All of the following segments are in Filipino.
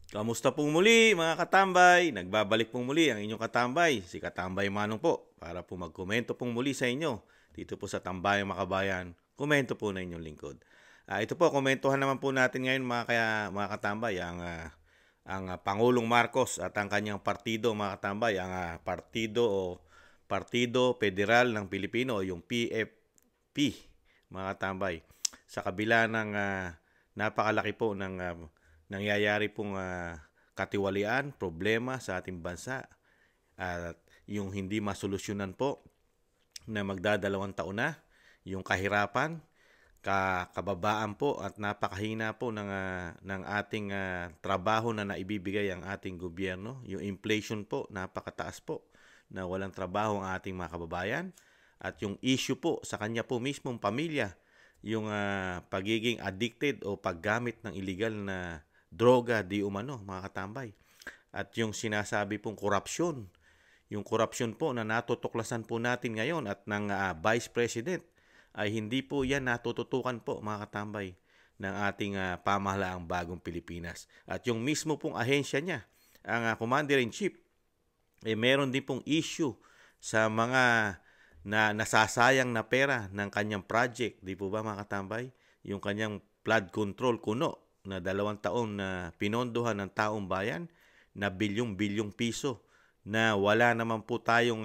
Kamusta pong muli mga katambay? Nagbabalik pong muli ang inyong katambay, si Katambay Manong po, para po magkomento pong muli sa inyo dito po sa Tambayang Makabayan. Komento po na inyong lingkod. Ito po, komentuhan naman po natin ngayon mga katambay, ang Pangulong Marcos at ang kanyang partido mga katambay, ang Partido Federal ng Pilipino o yung PFP mga katambay. Sa kabila ng napakalaki po ng nangyayari pong katiwalian, problema sa ating bansa at yung hindi masolusyonan po na magdadalawang taon na, yung kahirapan, kababaan po at napakahina po ng ating trabaho na naibibigay ang ating gobyerno. Yung inflation po, napakataas po na walang trabaho ang ating mga kababayan. At yung issue po sa kanya po mismong pamilya, yung pagiging addicted o paggamit ng illegal na droga di umano mga katambay. At yung sinasabi pong korupsyon, yung korupsyon po na natutuklasan po natin ngayon at ng Vice President, ay hindi po yan natututukan po mga katambay ng ating pamahalaang bagong Pilipinas. At yung mismo pong ahensya niya, ang Commander-in-Chief, meron din pong issue sa mga nasasayang na pera ng kanyang project, di po ba mga katambay? Yung kanyang flood control kuno na 2 taon na pinondohan ng taong bayan na bilyong-bilyong piso na wala naman po tayong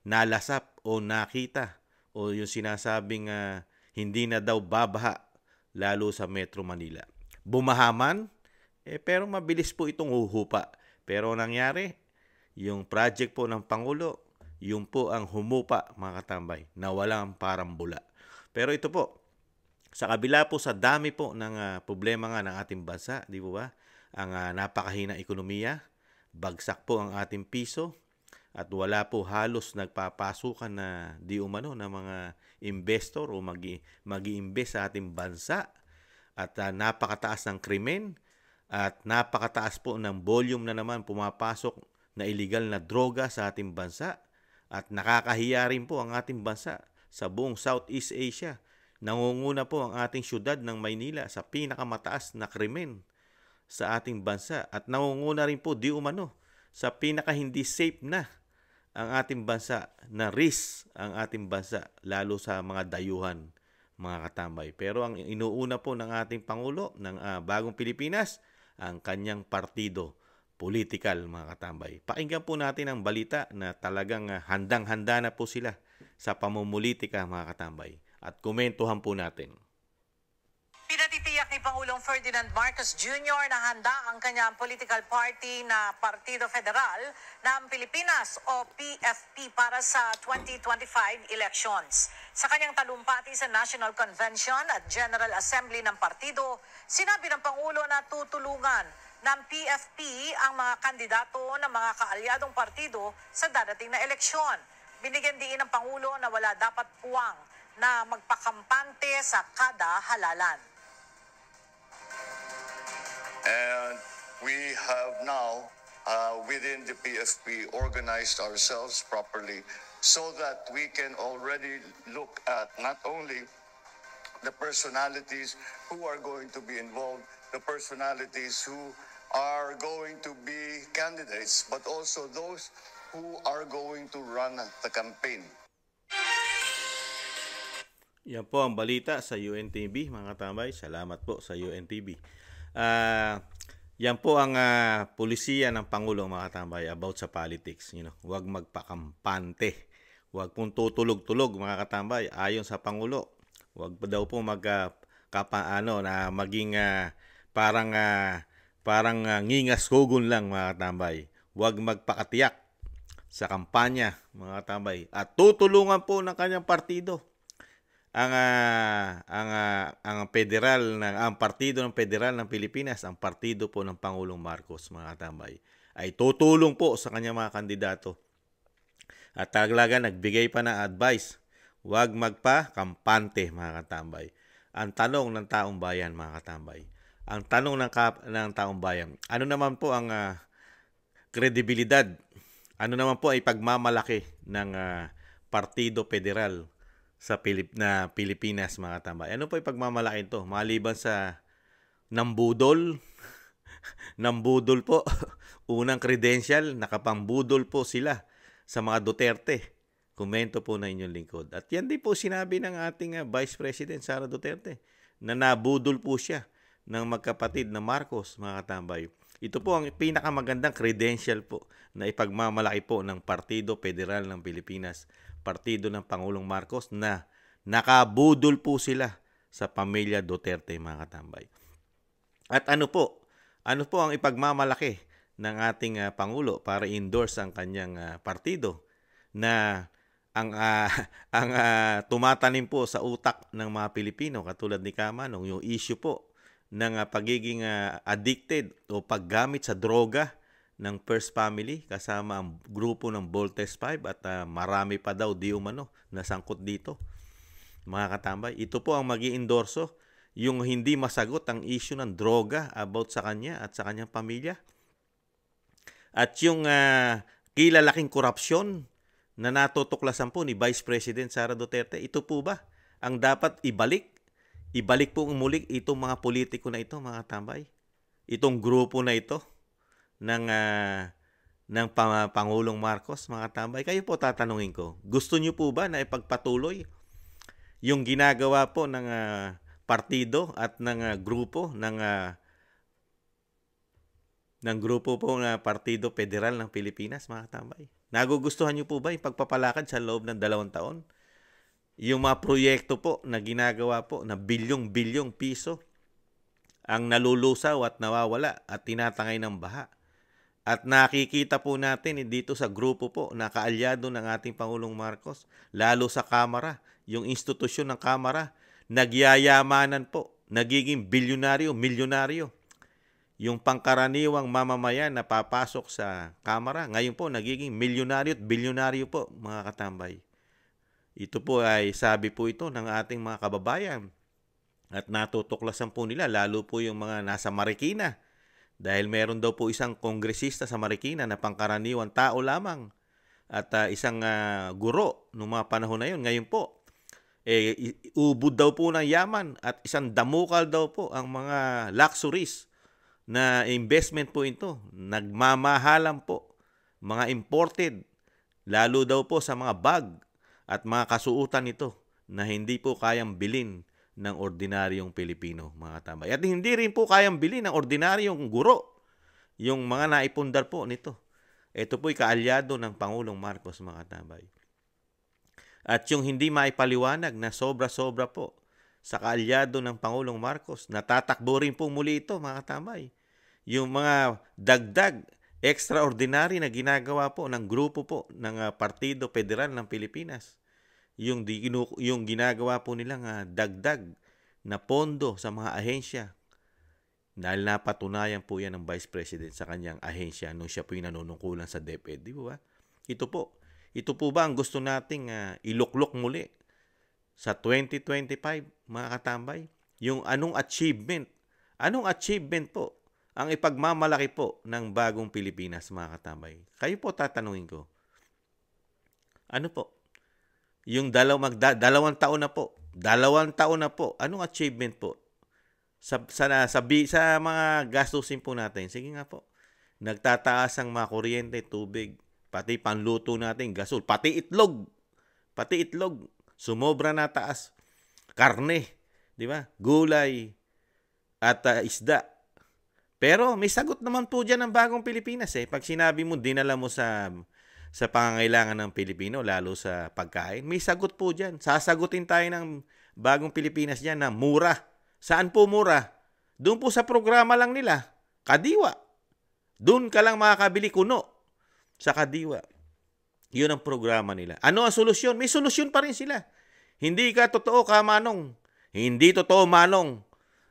nalasap o nakita o yung sinasabing hindi na daw babaha lalo sa Metro Manila. Bumahaman, pero mabilis po itong huhupa. Pero nangyari, yung project po ng Pangulo, yung po ang humupa mga katambay na walang parang bula. Pero ito po, sa kabila po sa dami po ng problema nga ng ating bansa, di po ba? Ang napakahina ekonomiya, bagsak po ang ating piso, at wala po halos nagpapasukan na di umano na mga investor o mag-i-invest sa ating bansa. At napakataas ng krimen at napakataas po ng volume na naman pumapasok na illegal na droga sa ating bansa. At nakakahiya rin po ang ating bansa sa buong Southeast Asia. Nangunguna po ang ating syudad ng Maynila sa pinakamataas na krimen sa ating bansa. At nangunguna rin po di umano sa pinaka hindi safe na ang ating bansa, na risk ang ating bansa lalo sa mga dayuhan mga katambay. Pero ang inuuna po ng ating Pangulo ng Bagong Pilipinas, ang kanyang partido political mga katambay. Pakinggan po natin ang balita na talagang handang-handa na po sila sa pamumulitika mga katambay. At komentuhan po natin. Pinatitiyak ni Pangulong Ferdinand Marcos Jr. na handa ang kanyang political party na Partido Federal ng Pilipinas o PFP para sa 2025 elections. Sa kanyang talumpati sa National Convention at General Assembly ng partido, sinabi ng Pangulo na tutulungan ng PFP ang mga kandidato ng mga kaalyadong partido sa darating na eleksyon. Binigyan din ng Pangulo na wala dapat puwang na magpakampante sa kada halalan. And we have now, within the PFP, organized ourselves properly so that we can already look at not only the personalities who are going to be involved, the personalities who are going to be candidates, but also those who are going to run the campaign. Yan po ang balita sa UNTV mga katambay. Salamat po sa UNTV. Yan po ang pulisiya ng Pangulo mga katambay about sa politics. Huwag magpakampante. Huwag pong tutulog-tulog mga katambay. Ayon sa Pangulo, huwag pa daw po na maging parang ngingas-hugon lang mga katambay. Huwag magpakatiyak sa kampanya mga katambay. At tutulungan po ng kanyang partido ang partido ng Federal ng Pilipinas, ang partido po ng Pangulong Marcos mga katambay, ay tutulong po sa kanyang mga kandidato. At talaga nagbigay pa ng advice, huwag magpa-kampante mga katambay. Ang tanong ng taong bayan mga katambay, ang tanong ng taong bayan, ano naman po ang kredibilidad, ano naman po ay pagmamalaki ng Partido Federal sa Pilipinas mga katambay. Ano po yung pagmamalaki ito? Maliban sa nambudol, nambudol po. Unang credential, nakapambudol po sila sa mga Duterte. Komento po na inyong lingkod. At yan din po sinabi ng ating Vice President Sara Duterte na nabudol po siya ng magkapatid na Marcos, mga katambay. Ito po ang pinakamagandang credential po na ipagmamalaki po ng Partido Federal ng Pilipinas, Partido ng Pangulong Marcos, na nakabudol po sila sa pamilya Duterte, mga katambay. At ano po ang ipagmamalaki ng ating Pangulo para endorse ang kanyang partido na ang tumatanim po sa utak ng mga Pilipino katulad ni Kamanong, yung issue po ng pagiging addicted o paggamit sa droga ng First Family kasama ang grupo ng Voltes 5 at marami pa daw di umano na sangkot dito, mga katambay. Ito po ang mag-iendorso, yung hindi masagot ang issue ng droga about sa kanya at sa kanyang pamilya. At yung kilalaking korupsyon na natutuklasan po ni Vice President Sara Duterte, ito po ba ang dapat ibalik? Ibalik po muli itong mga politiko na ito, mga tambay. Itong grupo na ito ng Pangulong Marcos, mga tambay. Kayo po tatanungin ko, gusto niyo po ba na ipagpatuloy yung ginagawa po ng partido at ng grupo ng grupo po ng Partido Federal ng Pilipinas, mga tambay? Nagugustuhan niyo po ba yung pagpapalakad sa loob ng 2 taon? Yung mga proyekto po na ginagawa po na bilyong-bilyong piso ang nalulusaw at nawawala at tinatangay ng baha. At nakikita po natin dito sa grupo po na kaalyado ng ating Pangulong Marcos, lalo sa Kamara, yung institusyon ng Kamara, nagyayamanan po, nagiging bilyonaryo, milyonaryo. Yung pangkaraniwang mamamayan na papasok sa Kamara, ngayon po nagiging milyonaryo at bilyonaryo po, mga katambay. Ito po ay sabi po ito ng ating mga kababayan. At natutuklasan po nila, lalo po yung mga nasa Marikina. Dahil meron daw po isang kongresista sa Marikina na pangkaraniwang tao lamang. At isang guro noong mga panahon na yun. Ngayon po, ubod daw po ng yaman at isang damukal daw po ang mga luxuries na investment po ito. Nagmamahalan po. Mga imported. Lalo daw po sa mga bag at mga kasuutan nito na hindi po kayang bilhin ng ordinaryong Pilipino, mga katambay. At hindi rin po kayang bilhin ng ordinaryong guro yung mga naipundar po nito. Ito po'y kaalyado ng Pangulong Marcos, mga katambay. At yung hindi maipaliwanag na sobra-sobra po sa kaalyado ng Pangulong Marcos, natatakbo rin po muli ito, mga katambay. Yung mga dagdag, extraordinary na ginagawa po ng grupo po ng Partido Federal ng Pilipinas. Yung ginagawa po nilang dagdag na pondo sa mga ahensya. Dahil napatunayan po yan ng Vice President sa kanyang ahensya nung siya po yung nanunungkulan sa DepEd. Di ba? Ito po ba ang gusto nating iluklok muli sa 2025, mga katambay? Yung anong achievement po ang ipagmamalaki po ng bagong Pilipinas, mga katambay? Kayo po tatanungin ko. Ano po? Yung 2 taon na po. 2 taon na po. Anong achievement po? Sa mga gastusin po natin. Sige nga po. Nagtataas ang mga kuryente, tubig, pati panluto natin, gasol, pati itlog. Sumobra na taas. Karne, di ba? Gulay at isda. Pero may sagot naman po dyan ng bagong Pilipinas eh. Pag sinabi mo, dinala mo sa pangangailangan ng Pilipino, lalo sa pagkain, may sagot po dyan. Sasagutin tayo ng bagong Pilipinas dyan na mura. Saan po mura? Doon po sa programa lang nila. Kadiwa. Doon ka lang makakabili kuno sa Kadiwa. Yun ang programa nila. Ano ang solusyon? May solusyon pa rin sila. Hindi ka totoo, Manong. Hindi totoo, Manong,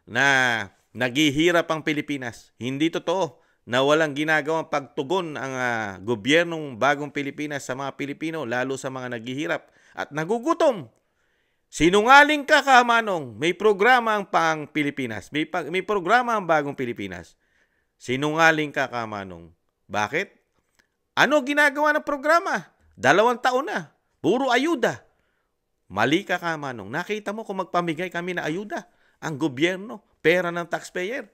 na naghihirap ang Pilipinas. Hindi totoo na walang ginagawang pagtugon ang gobyernong bagong Pilipinas sa mga Pilipino, lalo sa mga naghihirap at nagugutom. Sinungaling ka, Manong. May programa ang Pilipinas. May programa ang bagong Pilipinas. Sinungaling ka, Manong. Bakit? Ano ginagawa ng programa? 2 taon na. Puro ayuda. Mali ka, Manong. Nakita mo kung magpamigay kami na ayuda. Ang gobyerno, pera ng taxpayer.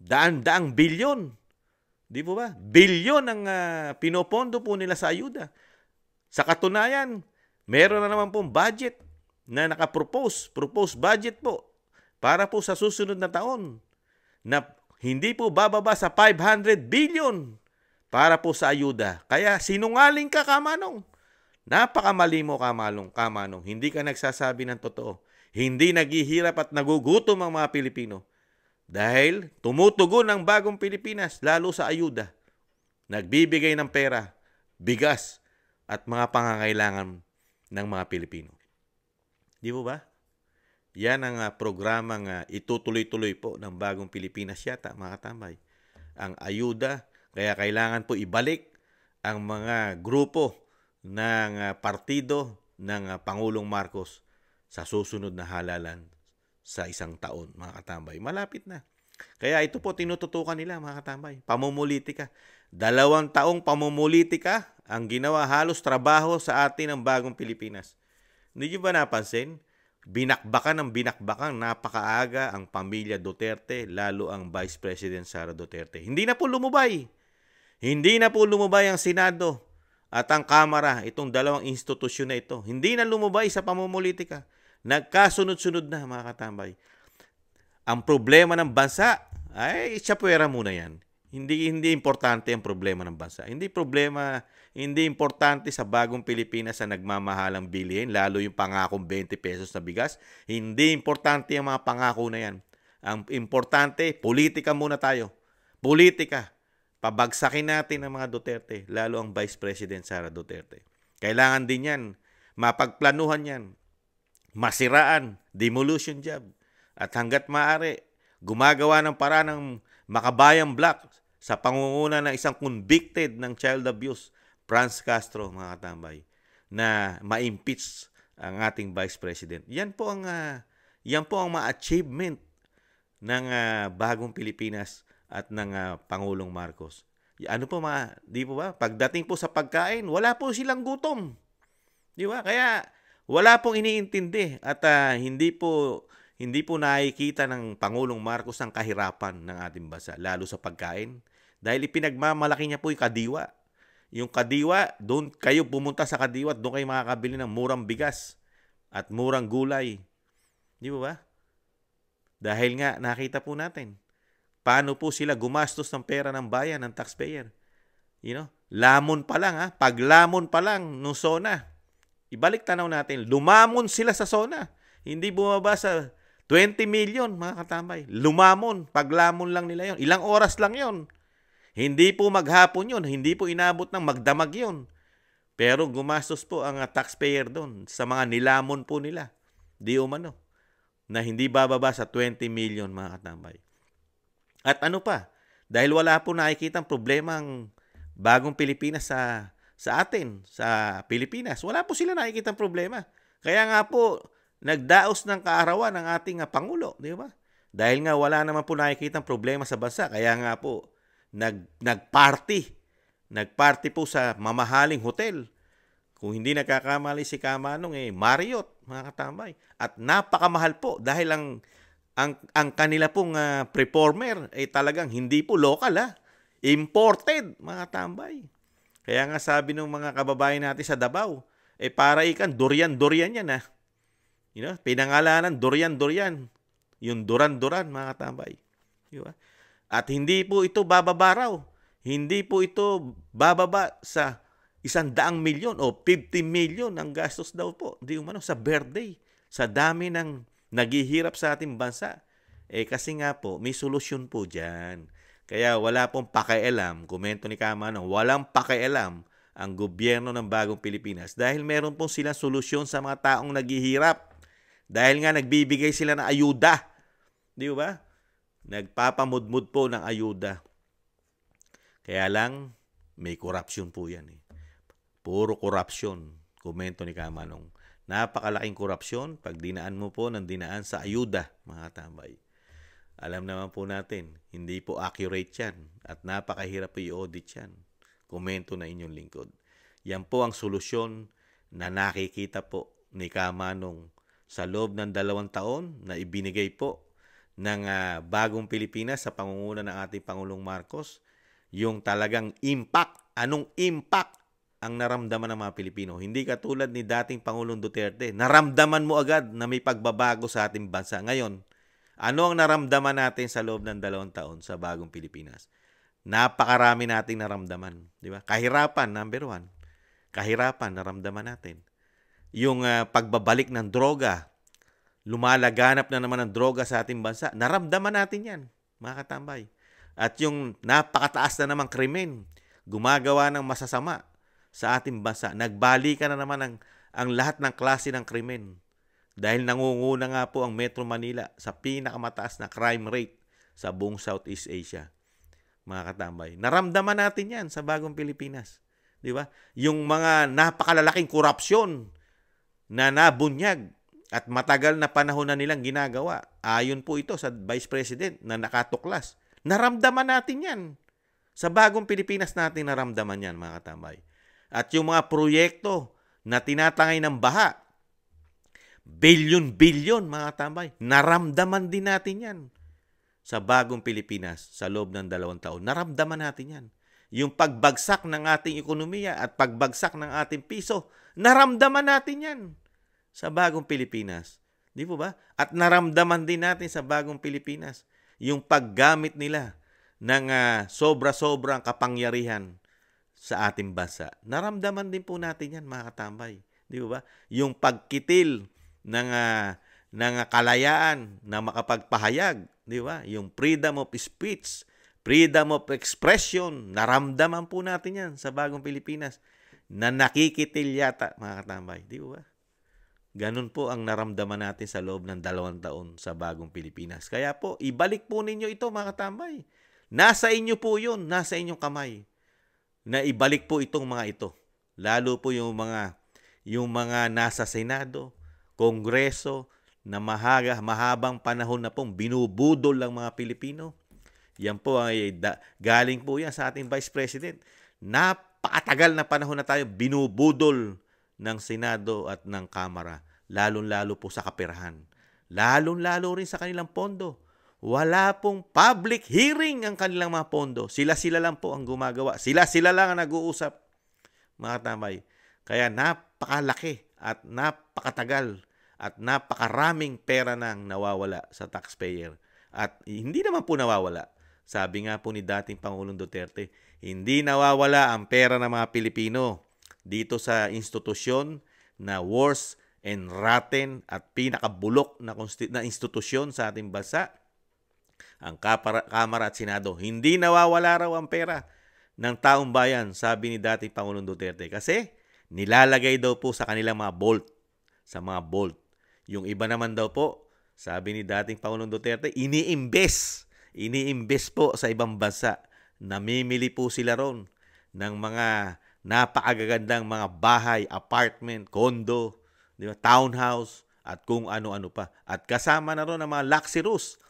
Daan-daang bilyon. Di po ba? Bilyon ang pinopondo po nila sa ayuda. Sa katunayan, meron na naman pong budget na proposed budget po para po sa susunod na taon na hindi po bababa sa 500 billion para po sa ayuda. Kaya sinungaling ka, Kamanong. Napakamali mo, Kamanong. Hindi ka nagsasabi ng totoo. Hindi naghihirap at nagugutom ang mga Pilipino. Dahil tumutugon ang bagong Pilipinas lalo sa ayuda. Nagbibigay ng pera, bigas, at mga pangangailangan ng mga Pilipino. Di po ba? Yan ang programang itutuloy-tuloy po ng bagong Pilipinas yata, mga katambay. Ang ayuda, kaya kailangan po ibalik ang mga grupo ng partido ng Pangulong Marcos sa susunod na halalan sa isang taon, mga katambay. Malapit na. Kaya ito po tinututukan nila, mga katambay. Pamumulitika. 2 taong pamumulitika ang ginawa halos trabaho sa atin ng bagong Pilipinas. Hindi nyo ba napansin? Binakbakan napakaaga ang pamilya Duterte, lalo ang Vice President Sara Duterte. Hindi na po lumubay. Hindi na po lumubay ang Senado at ang Kamara, itong 2 institusyon na ito. Hindi na lumubay sa pamumulitika. Nagkasunod-sunod na, mga katambay. Ang problema ng bansa, ay tsapwera muna yan. Hindi importante ang problema ng bansa. Hindi importante sa bagong Pilipinas na nagmamahalang bilihin, lalo yung pangakong 20 pesos na bigas. Hindi importante ang mga pangako na yan. Ang importante, politika muna tayo. Politika. Pabagsakin natin ang mga Duterte, lalo ang Vice President Sara Duterte. Kailangan din yan, mapagplanuhan yan, masiraan, demolition job. At hanggat maaari, gumagawa ng paraan ng makabayang black sa pangunguna ng isang convicted ng child abuse, Franz Castro, mga katambay, na ma-impeach ang ating Vice President. Yan po ang ma-achievement ng bagong Pilipinas at ng Pangulong Marcos. Ano po di po ba? Pagdating po sa pagkain, wala po silang gutom. Di ba? Kaya wala pong iniintindi at hindi po nakikita ng Pangulong Marcos ang kahirapan ng ating bansa, lalo sa pagkain. Dahil ipinagmamalaki niya po yung kadiwa. Yung kadiwa, doon kayo pumunta sa kadiwa at doon kayo makakabili ng murang bigas at murang gulay. Di ba? Dahil nga, nakita po natin, paano po sila gumastos ng pera ng bayan, ng taxpayer. Lamon pa lang, paglamon pa lang nung SONA. Ibalik tanaw natin, lumamon sila sa SONA. Hindi bumaba sa 20 million, mga katambay. Lumamon, paglamon lang nila yon. Ilang oras lang yon. Hindi po maghapon yon. Hindi po inabot ng magdamag yon. Pero gumastos po ang taxpayer doon sa mga nilamon po nila. Di umano. Na hindi bababa sa 20 million, mga katambay. At ano pa? Dahil wala po nakikitang problema ang bagong Pilipinas sa atin, sa Pilipinas. Wala po sila nakikitang problema. Kaya nga po, nagdaos ng kaarawan ng ating Pangulo, di ba? Dahil nga wala naman po nakikitang problema sa bansa, kaya nga po nagparty po sa mamahaling hotel. Kung hindi nagkakamali si Kamanong, Marriott, mga katambay. At napakamahal po dahil ang kanila pong performer talagang hindi po local, imported, mga katambay. Kaya nga sabi ng mga kababayan natin sa Davao, para ikan durian-durian yan, pinangalanan, durian-durian. Yung duran-duran, mga katambay. Diba? At hindi po ito bababa raw. Hindi po ito bababa sa 100 milyon o 50 milyon ang gastos daw po. Di umano, sa birthday. Sa dami ng naghihirap sa ating bansa. Kasi nga po, may solusyon po dyan. Kaya wala pong pakialam, komento ni Kamanong, walang pakialam ang gobyerno ng bagong Pilipinas dahil meron pong silang solusyon sa mga taong naghihirap. Dahil nga nagbibigay sila ng ayuda. Di ba? Nagpapamudmud po ng ayuda. Kaya lang, may korupsyon po yan. Puro korupsyon. Komento ni Kamanong. Napakalaking korupsyon pag dinaan mo po ng dinaan sa ayuda, mga tambay. Alam naman po natin, hindi po accurate yan. At napakahirap po i-audit yan. Komento na inyong lingkod. Yan po ang solusyon na nakikita po ni Kamanong sa loob ng 2 taon na ibinigay po ng bagong Pilipinas sa pangunguna ng ating Pangulong Marcos, yung talagang impact, anong impact ang naramdaman ng mga Pilipino. Hindi katulad ni dating Pangulong Duterte, naramdaman mo agad na may pagbabago sa ating bansa. Ngayon, ano ang naramdaman natin sa loob ng 2 taon sa bagong Pilipinas? Napakarami nating naramdaman, di ba? Kahirapan, number 1. Kahirapan, naramdaman natin. Yung pagbabalik ng droga, lumalaganap na naman ang droga sa ating bansa, naramdaman natin yan, mga katambay. At yung napakataas na namang krimen, gumagawa ng masasama sa ating bansa, nagbalikan na naman ang lahat ng klase ng krimen. Dahil nangunguna nga po ang Metro Manila sa pinakamataas na crime rate sa buong Southeast Asia, mga katambay. Naramdaman natin yan sa bagong Pilipinas. Di ba? Yung mga napakalalaking korupsyon na nabunyag at matagal na panahon na nilang ginagawa. Ayon po ito sa Vice President na nakatuklas. Naramdaman natin yan. Sa bagong Pilipinas natin naramdaman yan, mga katambay. At yung mga proyekto na tinatangay ng baha, bilyon-bilyon, mga katambay, naramdaman din natin yan. Sa bagong Pilipinas, sa loob ng 2 taon, naramdaman natin yan. Yung pagbagsak ng ating ekonomiya at pagbagsak ng ating piso, naramdaman natin yan sa bagong Pilipinas. Di po ba? At naramdaman din natin sa bagong Pilipinas yung paggamit nila ng sobra-sobrang kapangyarihan sa ating bansa. Naramdaman din po natin yan, mga katambay. Di ba? Yung pagkitil ng kalayaan na makapagpahayag, di ba? Yung freedom of speech, freedom of expression, naramdaman po natin yan sa bagong Pilipinas na nakikitil yata, mga katambay. Di ba? Ganun po ang naramdaman natin sa loob ng 2 taon sa bagong Pilipinas. Kaya po, ibalik po ninyo ito, mga katambay. Nasa inyo po yun, nasa inyong kamay. Na ibalik po itong mga ito. Lalo po yung mga nasa Senado, Kongreso, na mahabang panahon na pong binubudol ng mga Pilipino. Yan po ay galing po yan sa ating Vice President. Napakatagal na panahon na tayo binubudol ng Senado at ng Kamara. Lalong-lalo po sa kaperahan. Lalong-lalo rin sa kanilang pondo. Wala pong public hearing ang kanilang mga pondo. Sila-sila lang po ang gumagawa. Sila-sila lang ang nag-uusap, mga tambay. Kaya napakalaki at napakatagal at napakaraming pera nang nawawala sa taxpayer. At hindi naman po nawawala. Sabi nga po ni dating Pangulong Duterte, hindi nawawala ang pera ng mga Pilipino dito sa institusyon na worst and rotten at pinakabulok na institusyon sa ating bansa, ang Kamara at Senado. Hindi nawawala raw ang pera ng taong bayan, sabi ni dating Pangulong Duterte. Kasi nilalagay daw po sa kanilang mga vault, sa mga vault. Yung iba naman daw po, sabi ni dating Pangulong Duterte, iniimbes po sa ibang bansa. Namimili po sila ron ng mga napakagagandang mga bahay, apartment, condo, di ba, townhouse, at kung ano-ano pa. At kasama na ron ang mga luxurious,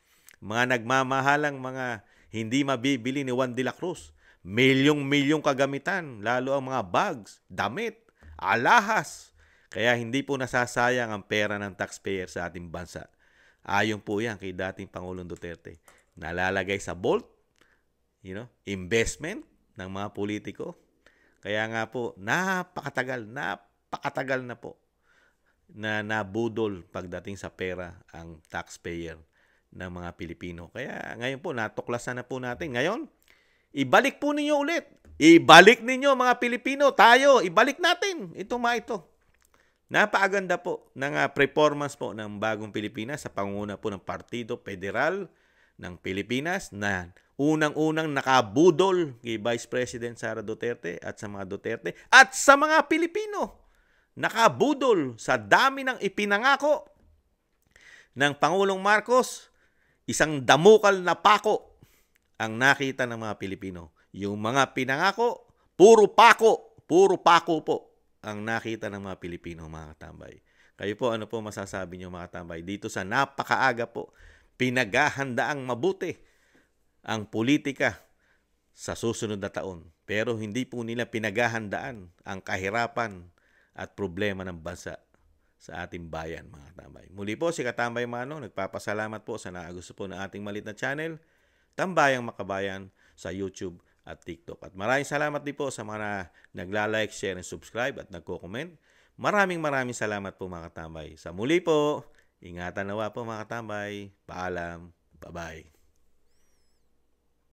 mga nagmamahalang mga hindi mabibili ni Juan de la Cruz. Milyong-milyong kagamitan, lalo ang mga bags, damit, alahas. Kaya hindi po nasasayang ang pera ng taxpayer sa ating bansa. Ayon po yan kay dating Pangulong Duterte. Nalalagay sa vault, investment ng mga politiko. Kaya nga po, napakatagal na po na nabudol pagdating sa pera ang taxpayer ng mga Pilipino. Kaya ngayon po, natuklasan na po natin. Ngayon, ibalik po ninyo ulit. Ibalik ninyo mga Pilipino, tayo, ibalik natin itong mga ito. Napakaganda po ng performance po ng bagong Pilipinas sa pangunguna po ng Partido Federal ng Pilipinas na unang-unang nakabudol kay Vice President Sara Duterte at sa mga Duterte at sa mga Pilipino. Nakabudol sa dami ng ipinangako ng Pangulong Marcos, isang damukal na pako ang nakita ng mga Pilipino. Yung mga pinangako, puro pako po ang nakita ng mga Pilipino, mga katambay. Kayo po, ano po masasabi niyo, mga katambay? Dito sa napakaaga po, pinaghahandaang mabuti ang politika sa susunod na taon. Pero hindi po nila pinaghahandaan ang kahirapan at problema ng bansa sa ating bayan, mga katambay. Muli po si Katambay Manong, nagpapasalamat po sa nakagusto po ng ating maliit na channel, Tambayang Makabayan, sa YouTube at TikTok. At maraming salamat din po sa mga nagla-like, share, and subscribe at nagko-comment. Maraming salamat po, mga katambay. Sa muli po, ingatan nawa po, mga katambay. Paalam. Bye-bye.